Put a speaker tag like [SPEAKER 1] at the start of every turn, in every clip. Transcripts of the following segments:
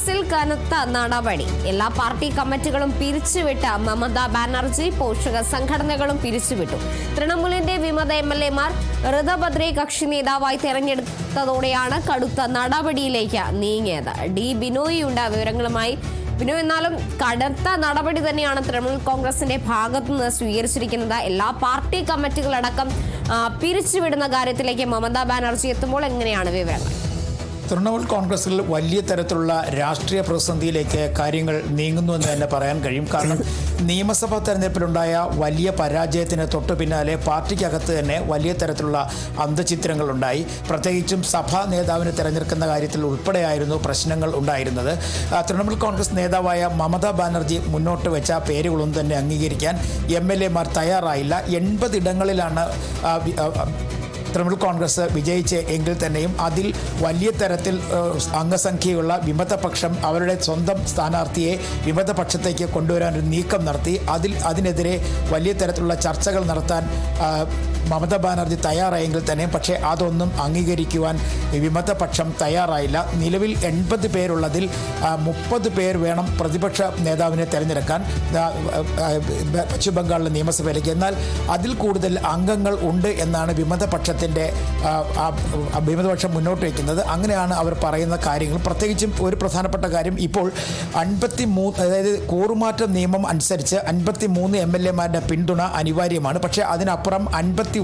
[SPEAKER 1] കോൺഗ്രസിൽ കനത്ത നടപടി. എല്ലാ പാർട്ടി കമ്മിറ്റികളും പിരിച്ചുവിട്ട മമതാ ബാനർജി പോഷക സംഘടനകളും പിരിച്ചുവിട്ടു. തൃണമൂലിന്റെ വിമത MLA-മാർ ഋതഭദ്രയെ കക്ഷി നേതാവായി തെരഞ്ഞെടുത്തതോടെയാണ് കടുത്ത നടപടിയിലേക്ക് നീങ്ങിയത്. ഡി ബിനോയിയുണ്ട് വിവരങ്ങളുമായി. ബിനോയ്, എന്നാലും കടുത്ത നടപടി തന്നെയാണ് തൃണമൂൽ കോൺഗ്രസിന്റെ ഭാഗത്തുനിന്ന് സ്വീകരിച്ചിരിക്കുന്നത്. എല്ലാ പാർട്ടി കമ്മിറ്റികളടക്കം പിരിച്ചുവിടുന്ന കാര്യത്തിലേക്ക് മമതാ ബാനർജി എത്തുമ്പോൾ എങ്ങനെയാണ് വിവരങ്ങൾ?
[SPEAKER 2] തൃണമൂൽ കോൺഗ്രസിൽ വലിയ തരത്തിലുള്ള രാഷ്ട്രീയ പ്രതിസന്ധിയിലേക്ക് കാര്യങ്ങൾ നീങ്ങുന്നുവെന്ന് തന്നെ പറയാൻ കഴിയും. കാരണം നിയമസഭാ തെരഞ്ഞെടുപ്പിലുണ്ടായ വലിയ പരാജയത്തിന് തൊട്ടു പിന്നാലെ പാർട്ടിക്കകത്ത് തന്നെ വലിയ തരത്തിലുള്ള അന്തചിത്രങ്ങളുണ്ടായി. പ്രത്യേകിച്ചും സഭാ നേതാവിനെ തിരഞ്ഞെടുക്കുന്ന കാര്യത്തിൽ ഉൾപ്പെടെയായിരുന്നു പ്രശ്നങ്ങൾ ഉണ്ടായിരുന്നത്. തൃണമൂൽ കോൺഗ്രസ് നേതാവായ മമതാ ബാനർജി മുന്നോട്ട് വെച്ച പേരുകളൊന്നും തന്നെ അംഗീകരിക്കാൻ MLA-മാർ തയ്യാറായില്ല. 80 ഇടങ്ങളിലാണ് തൃണമൂൽ കോൺഗ്രസ് വിജയിച്ച് എങ്കിൽ തന്നെയും അതിൽ വലിയ തരത്തിൽ അംഗസംഖ്യയുള്ള വിമതപക്ഷം അവരുടെ സ്വന്തം സ്ഥാനാർത്ഥിയെ വിമതപക്ഷത്തേക്ക് കൊണ്ടുവരാൻ ഒരു നീക്കം നടത്തി. അതിനെതിരെ വലിയ തരത്തിലുള്ള ചർച്ചകൾ നടത്താൻ മമതാ ബാനർജി തയ്യാറായെങ്കിൽ തന്നെ പക്ഷേ അതൊന്നും അംഗീകരിക്കുവാൻ വിമതപക്ഷം തയ്യാറായില്ല. നിലവിൽ 80 പേരുള്ളതിൽ 30 പേർ വേണം പ്രതിപക്ഷ നേതാവിനെ തിരഞ്ഞെടുക്കാൻ പശ്ചിമ ബംഗാളിലെ നിയമസഭയിലേക്ക്. എന്നാൽ അതിൽ കൂടുതൽ അംഗങ്ങൾ ഉണ്ട് എന്നാണ് വിമതപക്ഷത്തിൻ്റെ വിമതപക്ഷം മുന്നോട്ട് വയ്ക്കുന്നത്. അങ്ങനെയാണ് അവർ പറയുന്ന കാര്യങ്ങൾ. പ്രത്യേകിച്ചും ഒരു പ്രധാനപ്പെട്ട കാര്യം, ഇപ്പോൾ 53 അതായത് കൂറുമാറ്റ നിയമം അനുസരിച്ച് 53 MLA-മാരുടെ പിന്തുണ അനിവാര്യമാണ്. പക്ഷേ അതിനപ്പുറം 59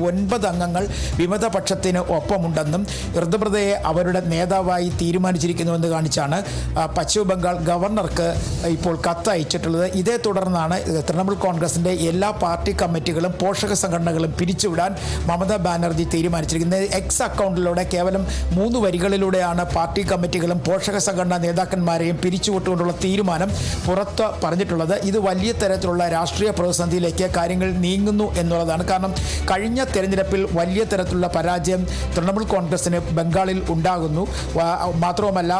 [SPEAKER 2] അംഗങ്ങൾ വിമതപക്ഷത്തിന് ഒപ്പമുണ്ടെന്നും ഋതഭദ്രയെ അവരുടെ നേതാവായി തീരുമാനിച്ചിരിക്കുന്നുവെന്ന് കാണിച്ചാണ് പശ്ചിമ ബംഗാൾ ഗവർണർക്ക് ഇപ്പോൾ കത്ത് അയച്ചിട്ടുള്ളത്. ഇതേ തുടർന്നാണ് തൃണമൂൽ കോൺഗ്രസിൻ്റെ എല്ലാ പാർട്ടി കമ്മിറ്റികളും പോഷക സംഘടനകളും പിരിച്ചുവിടാൻ മമതാ ബാനർജി തീരുമാനിച്ചിരിക്കുന്നത്. എക്സ് അക്കൗണ്ടിലൂടെ കേവലം 3 വരികളിലൂടെയാണ് പാർട്ടി കമ്മിറ്റികളും പോഷക സംഘടനാ നേതാക്കന്മാരെയും പിരിച്ചുവിട്ടുകൊണ്ടുള്ള തീരുമാനം പുറത്ത് പറഞ്ഞിട്ടുള്ളത്. ഇത് വലിയ തരത്തിലുള്ള രാഷ്ട്രീയ പ്രതിസന്ധിയിലേക്ക് കാര്യങ്ങൾ നീങ്ങുന്നു എന്നുള്ളതാണ്. കാരണം കഴിഞ്ഞ തെരഞ്ഞെടുപ്പിൽ വലിയ തരത്തിലുള്ള പരാജയം തൃണമൂൽ കോൺഗ്രസിന് ബംഗാളിൽ ഉണ്ടാകുന്നു. മാത്രവുമല്ല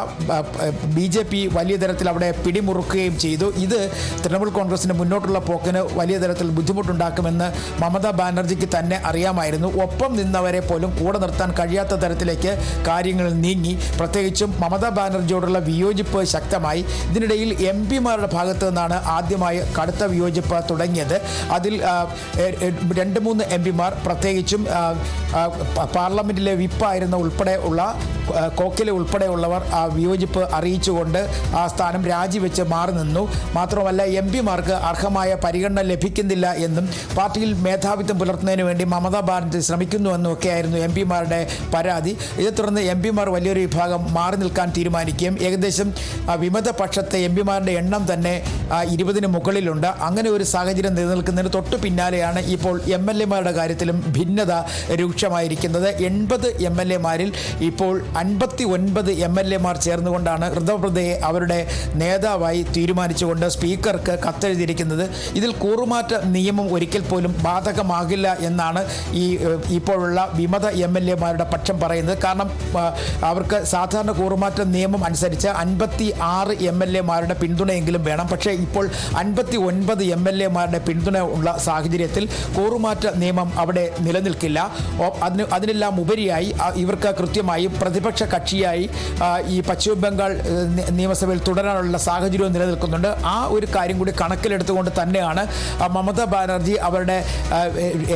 [SPEAKER 2] BJP വലിയ തരത്തിൽ അവിടെ പിടിമുറുക്കുകയും ചെയ്തു. ഇത് തൃണമൂൽ കോൺഗ്രസിന് മുന്നോട്ടുള്ള പോക്കിന് വലിയ തരത്തിൽ ബുദ്ധിമുട്ടുണ്ടാക്കുമെന്ന് മമതാ ബാനർജിക്ക് തന്നെ അറിയാമായിരുന്നു. ഒപ്പം നിന്നവരെ പോലും കൂടെ നിർത്താൻ കഴിയാത്ത തരത്തിലേക്ക് കാര്യങ്ങൾ നീങ്ങി. പ്രത്യേകിച്ചും മമതാ ബാനർജിയോടുള്ള വിയോജിപ്പ് ശക്തമായി. ഇതിനിടയിൽ MP-മാരുടെ ഭാഗത്തു നിന്നാണ് ആദ്യമായി കടുത്ത വിയോജിപ്പ് തുടങ്ങിയത്. അതിൽ 2-3 MP-മാർ പ്രത്യേകിച്ചും പാർലമെൻറ്റിലെ വിപ്പായിരുന്ന ഉൾപ്പെടെയുള്ള കോക്കിലെ ഉൾപ്പെടെയുള്ളവർ ആ വിയോജിപ്പ് അറിയിച്ചുകൊണ്ട് ആ സ്ഥാനം രാജിവെച്ച് മാറി നിന്നു. മാത്രമല്ല MP-മാർക്ക് അർഹമായ പരിഗണന ലഭിക്കുന്നില്ല എന്നും പാർട്ടിയിൽ മേധാവിത്വം പുലർത്തുന്നതിന് വേണ്ടി മമതാ ബാനർജി ശ്രമിക്കുന്നുവെന്നൊക്കെയായിരുന്നു MP-മാരുടെ പരാതി. ഇതേ തുടർന്ന് MP-മാർ വലിയൊരു വിഭാഗം മാറി നിൽക്കാൻ തീരുമാനിക്കുകയും ഏകദേശം വിമതപക്ഷത്തെ MP-മാരുടെ എണ്ണം തന്നെ 20-ന് മുകളിലുണ്ട്. അങ്ങനെ ഒരു സാഹചര്യം നിലനിൽക്കുന്നതിന് തൊട്ടു പിന്നാലെയാണ് ഇപ്പോൾ MLA-മാരുടെ കാര്യത്തിലും ഭിന്നത രൂക്ഷമായിരിക്കുന്നത്. 80 MLA-മാരിൽ ഇപ്പോൾ 59 MLA-മാർ ചേർന്നുകൊണ്ടാണ് ഋതഭദ്രയെ അവരുടെ നേതാവായി തീരുമാനിച്ചുകൊണ്ട് സ്പീക്കർക്ക് കത്തെഴുതിയിരിക്കുന്നത്. ഇതിൽ കൂറുമാറ്റ നിയമം ഒരിക്കൽ പോലും ബാധകമാകില്ല എന്നാണ് ഇപ്പോഴുള്ള വിമത MLA-മാരുടെ പക്ഷം പറയുന്നത്. കാരണം അവർക്ക് സാധാരണ കൂറുമാറ്റ നിയമം അനുസരിച്ച് 56 MLA-മാരുടെ പിന്തുണയെങ്കിലും വേണം. പക്ഷേ ഇപ്പോൾ 59 MLA-മാരുടെ പിന്തുണ ഉള്ള സാഹചര്യത്തിൽ കൂറുമാറ്റ നിയമം അവിടെ നിലനിൽക്കില്ല. അതിനെല്ലാം ഉപരിയായി ഇവർക്ക് കൃത്യമായി പ്രതിപക്ഷ കക്ഷിയായി ഈ പശ്ചിമ ബംഗാൾ നിയമസഭയിൽ തുടരാനുള്ള സാഹചര്യവും നിലനിൽക്കുന്നുണ്ട്. ആ ഒരു കാര്യം കൂടി കണക്കിലെടുത്തുകൊണ്ട് തന്നെയാണ് മമതാ ബാനർജി അവരുടെ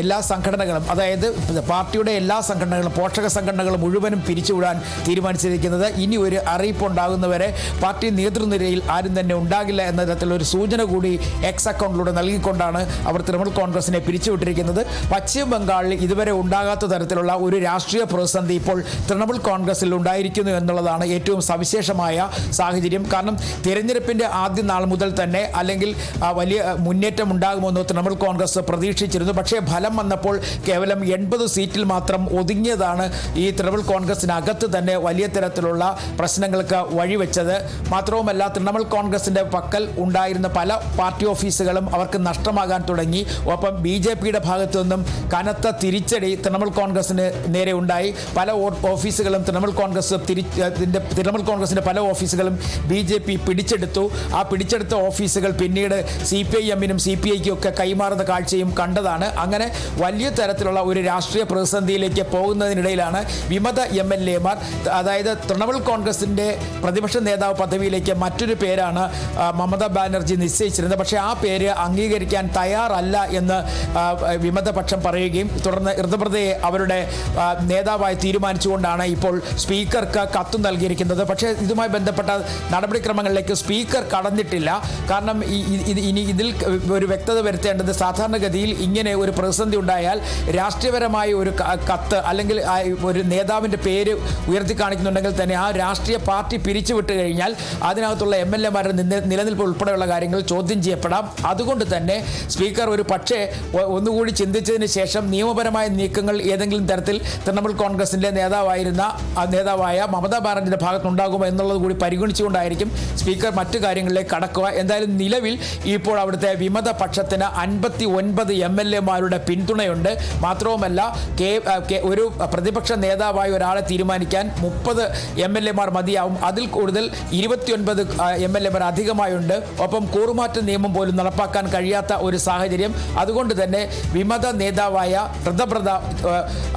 [SPEAKER 2] എല്ലാ സംഘടനകളും, അതായത് പാർട്ടിയുടെ എല്ലാ സംഘടനകളും പോഷക സംഘടനകളും മുഴുവനും പിരിച്ചുവിടാൻ തീരുമാനിച്ചിരിക്കുന്നത്. ഇനി ഒരു അറിയിപ്പ് ഉണ്ടാകുന്നവരെ പാർട്ടി നേതൃനിരയിൽ ആരും തന്നെ ഉണ്ടാകില്ല എന്ന തരത്തിലൊരു സൂചന കൂടി എക്സ് അക്കൗണ്ടിലൂടെ നൽകിക്കൊണ്ടാണ് അവർ തൃണമൂൽ കോൺഗ്രസിനെ പിരിച്ചുവിട്ടിരിക്കുന്നത്. പശ്ചിമ ബംഗാളിൽ ഇതുവരെ ഉണ്ടാകാത്ത തരത്തിലുള്ള ഒരു രാഷ്ട്രീയ പ്രതിസന്ധി ഇപ്പോൾ തൃണമൂൽ കോൺഗ്രസിൽ ഉണ്ടായിരിക്കുന്നു എന്നുള്ളതാണ് ഏറ്റവും സവിശേഷമായ സാഹചര്യം. കാരണം തിരഞ്ഞെടുപ്പിൻ്റെ ആദ്യ നാൾ മുതൽ തന്നെ അല്ലെങ്കിൽ വലിയ മുന്നേറ്റം ഉണ്ടാകുമെന്ന് തൃണമൂൽ കോൺഗ്രസ് പ്രതീക്ഷിച്ചിരുന്നു. പക്ഷേ ഫലം വന്നപ്പോൾ കേവലം 80 സീറ്റിൽ മാത്രം ഒതുങ്ങിയതാണ് ഈ തൃണമൂൽ കോൺഗ്രസിനകത്ത് തന്നെ വലിയ തരത്തിലുള്ള പ്രശ്നങ്ങൾക്ക് വഴിവെച്ചത്. മാത്രവുമല്ല തൃണമൂൽ കോൺഗ്രസിൻ്റെ പക്കൽ ഉണ്ടായിരുന്ന പല പാർട്ടി ഓഫീസുകളും അവർക്ക് നഷ്ടമാകാൻ തുടങ്ങി. ഒപ്പം BJP-യുടെ ഭാഗത്തു നിന്നും കനത്ത തിരിച്ചടി തൃണമൂൽ കോൺഗ്രസിന് നേരെ ഉണ്ടായി. പല ഓഫീസുകളും തൃണമൂൽ കോൺഗ്രസിൻ്റെ പല ഓഫീസുകളും BJP പിടിച്ചെടുത്തു. ആ പിടിച്ചെടുത്ത ഓഫീസുകൾ പിന്നീട് CPIM-നും CPI-ക്കും ഒക്കെ കൈമാറുന്ന കാഴ്ചയും കണ്ടതാണ്. അങ്ങനെ വലിയ തരത്തിലുള്ള ഒരു രാഷ്ട്രീയ പ്രതിസന്ധി പ്രതിസന്ധിയിലേക്ക് പോകുന്നതിനിടയിലാണ് വിമത MLA-മാർ, അതായത് തൃണമൂൽ കോൺഗ്രസിൻ്റെ പ്രതിപക്ഷ നേതാവ് പദവിയിലേക്ക് മറ്റൊരു പേരാണ് മമതാ ബാനർജി നിശ്ചയിച്ചിരുന്നത്. പക്ഷേ ആ പേര് അംഗീകരിക്കാൻ തയ്യാറല്ല എന്ന് വിമതപക്ഷം പറയുകയും തുടർന്ന് ഋതുപ്രതയെ അവരുടെ നേതാവായി തീരുമാനിച്ചുകൊണ്ടാണ് ഇപ്പോൾ സ്പീക്കർക്ക് കത്ത് നൽകിയിരിക്കുന്നത്. പക്ഷേ ഇതുമായി ബന്ധപ്പെട്ട നടപടിക്രമങ്ങളിലേക്ക് സ്പീക്കർ കടന്നിട്ടില്ല. കാരണം ഇനി ഇതിൽ ഒരു വ്യക്തത വരുത്തേണ്ടത്, സാധാരണഗതിയിൽ ഇങ്ങനെ ഒരു പ്രതിസന്ധി ഉണ്ടായാൽ രാഷ്ട്രീയപരമായ ഒരു കത്ത് അല്ലെങ്കിൽ ഒരു നേതാവിൻ്റെ പേര് ഉയർത്തി കാണിക്കുന്നുണ്ടെങ്കിൽ തന്നെ ആ രാഷ്ട്രീയ പാർട്ടി പിരിച്ചുവിട്ട് കഴിഞ്ഞാൽ അതിനകത്തുള്ള MLA-മാരുടെ നിലനിൽപ്പ് ഉൾപ്പെടെയുള്ള കാര്യങ്ങൾ ചോദ്യം ചെയ്യപ്പെടാം. അതുകൊണ്ട് തന്നെ സ്പീക്കർ ഒരു പക്ഷേ ഒന്നുകൂടി ചിന്തിച്ചതിന് ശേഷം നിയമപരമായ നീക്കങ്ങൾ ഏതെങ്കിലും തരത്തിൽ തൃണമൂൽ കോൺഗ്രസിൻ്റെ നേതാവായ മമതാ ബാനർജിയുടെ ഭാഗത്തുണ്ടാകുമോ എന്നുള്ളത് കൂടി പരിഗണിച്ചുകൊണ്ടായിരിക്കും സ്പീക്കർ മറ്റു കാര്യങ്ങളിലേക്ക് കടക്കുക. എന്തായാലും നിലവിൽ ഇപ്പോൾ അവിടുത്തെ വിമത പക്ഷത്തിന് 59 MLA-മാരുടെ പിന്തുണയുണ്ട്. മാത്രവുമല്ല ഒരു പ്രതിപക്ഷ നേതാവായി ഒരാളെ തീരുമാനിക്കാൻ 30 MLA-മാർ മതിയാവും. അതിൽ കൂടുതൽ 29 MLA-മാർ അധികമായുണ്ട്. ഒപ്പം കൂറുമാറ്റ നിയമം പോലും നടപ്പാക്കാൻ കഴിയാത്ത ഒരു സാഹചര്യം. അതുകൊണ്ട് തന്നെ വിമത നേതാവായ ഋതപ്രത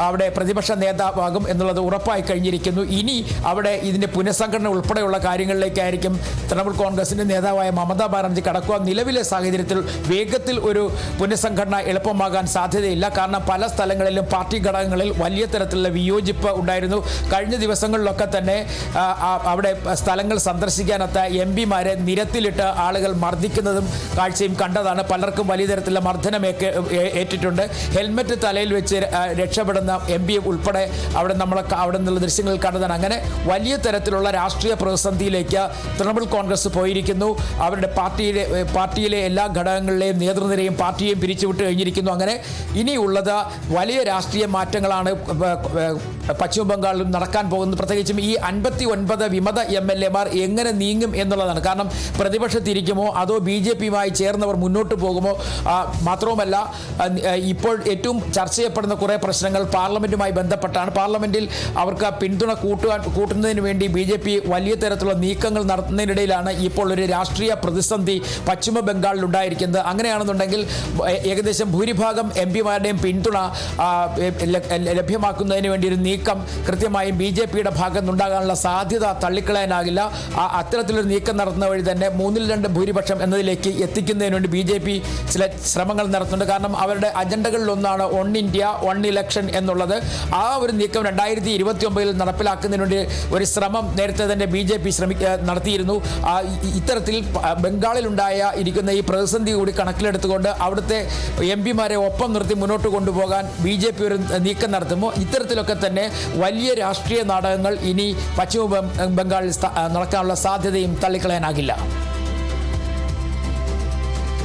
[SPEAKER 2] അവിടെ പ്രതിപക്ഷ നേതാവാകും എന്നുള്ളത് ഉറപ്പായി കഴിഞ്ഞിരിക്കുന്നു. ഇനി അവിടെ ഇതിൻ്റെ പുനഃസംഘടന ഉൾപ്പെടെയുള്ള കാര്യങ്ങളിലേക്കായിരിക്കും തൃണമൂൽ കോൺഗ്രസിൻ്റെ നേതാവായ മമതാ ബാനർജി കടക്കുക. നിലവിലെ സാഹചര്യത്തിൽ വേഗത്തിൽ ഒരു പുനഃസംഘടന എളുപ്പമാകാൻ സാധ്യതയില്ല. കാരണം പല സ്ഥലങ്ങളിലും പാർട്ടി ഘടകങ്ങളിൽ വലിയ തരത്തിലുള്ള വിയോജിപ്പ് ഉണ്ടായിരുന്നു. കഴിഞ്ഞ ദിവസങ്ങളിലൊക്കെ തന്നെ അവിടെ സ്ഥലങ്ങൾ സന്ദർശിക്കാനെത്ത MP-മാരെ നിരത്തിലിട്ട് ആളുകൾ മർദ്ദിക്കുന്നതും കാഴ്ചയും കണ്ടതാണ്. പലർക്കും വലിയ തരത്തിലുള്ള മർദ്ദനമൊക്കെ ഏറ്റിട്ടുണ്ട്. ഹെൽമറ്റ് തലയിൽ വെച്ച് രക്ഷപ്പെടുന്ന MP ഉൾപ്പെടെ അവിടെ നിന്നുള്ള ദൃശ്യങ്ങൾ കണ്ടതാണ്. അങ്ങനെ വലിയ തരത്തിലുള്ള രാഷ്ട്രീയ പ്രതിസന്ധിയിലേക്ക് തൃണമൂൽ കോൺഗ്രസ് പോയിരിക്കുന്നു. അവരുടെ പാർട്ടിയിലെ എല്ലാ ഘടകങ്ങളിലെയും നേതൃനിരയും പാർട്ടിയെയും പിരിച്ചുവിട്ട് കഴിഞ്ഞിരിക്കുന്നു. അങ്ങനെ ഇനിയുള്ളത് വലിയ രാഷ്ട്രീയ മാറ്റങ്ങളാണ് പശ്ചിമ ബംഗാളിൽ നടക്കാൻ പോകുന്നത്. പ്രത്യേകിച്ചും ഈ 59 വിമത MLA-മാർ എങ്ങനെ നീങ്ങും എന്നുള്ളതാണ്. കാരണം പ്രതിപക്ഷത്തിരിക്കുമോ അതോ BJP-യുമായി ചേർന്നവർ മുന്നോട്ട് പോകുമോ? മാത്രവുമല്ല, ഇപ്പോൾ ഏറ്റവും ചർച്ച ചെയ്യപ്പെടുന്ന കുറേ പ്രശ്നങ്ങൾ പാർലമെൻറ്റുമായി ബന്ധപ്പെട്ടാണ്. പാർലമെൻറ്റിൽ അവർക്ക് പിന്തുണ കൂട്ടുന്നതിന് വേണ്ടി BJP വലിയ തരത്തിലുള്ള നീക്കങ്ങൾ നടത്തുന്നതിനിടയിലാണ് ഇപ്പോൾ ഒരു രാഷ്ട്രീയ പ്രതിസന്ധി പശ്ചിമ ബംഗാളിൽ ഉണ്ടായിരിക്കുന്നത്. അങ്ങനെയാണെന്നുണ്ടെങ്കിൽ ഏകദേശം ഭൂരിഭാഗം MP-മാരുടെയും പിന്തുണ ലഭ്യമാക്കുന്നതിന് വേണ്ടി ഒരു നീക്കം കൃത്യമായും BJP-യുടെ ഭാഗത്ത് നിന്നുണ്ടാകാനുള്ള സാധ്യത തള്ളിക്കളയാനാകില്ല. അത്തരത്തിലൊരു നീക്കം നടത്തുന്ന വഴി തന്നെ 3/2 ഭൂരിപക്ഷം എന്നതിലേക്ക് എത്തിക്കുന്നതിന് വേണ്ടി BJP ചില ശ്രമങ്ങൾ നടത്തുന്നുണ്ട്. കാരണം അവരുടെ അജണ്ടകളിലൊന്നാണ് വൺ ഇന്ത്യ വൺ ഇലക്ഷൻ എന്നുള്ളത്. ആ ഒരു നീക്കം 2029 നടപ്പിലാക്കുന്നതിന് വേണ്ടി ഒരു ശ്രമം നേരത്തെ തന്നെ BJP നടത്തിയിരുന്നു. ഇത്തരത്തിൽ ബംഗാളിലുണ്ടായിരിക്കുന്ന ഈ പ്രതിസന്ധി കൂടി കണക്കിലെടുത്തുകൊണ്ട് അവിടുത്തെ MP-മാരെ ഒപ്പം നിർത്തി മുന്നോട്ട് കൊണ്ടുപോകാൻ BJP ഒരു നീക്കം നടത്തുമ്പോൾ ഇത്തരത്തിലൊക്കെ തന്നെ വലിയ രാഷ്ട്രീയ നാടകങ്ങൾ ഇനി പശ്ചിമ ബംഗാളിൽ നടക്കാനുള്ള സാധ്യതയും തള്ളിക്കളയാനാകില്ല.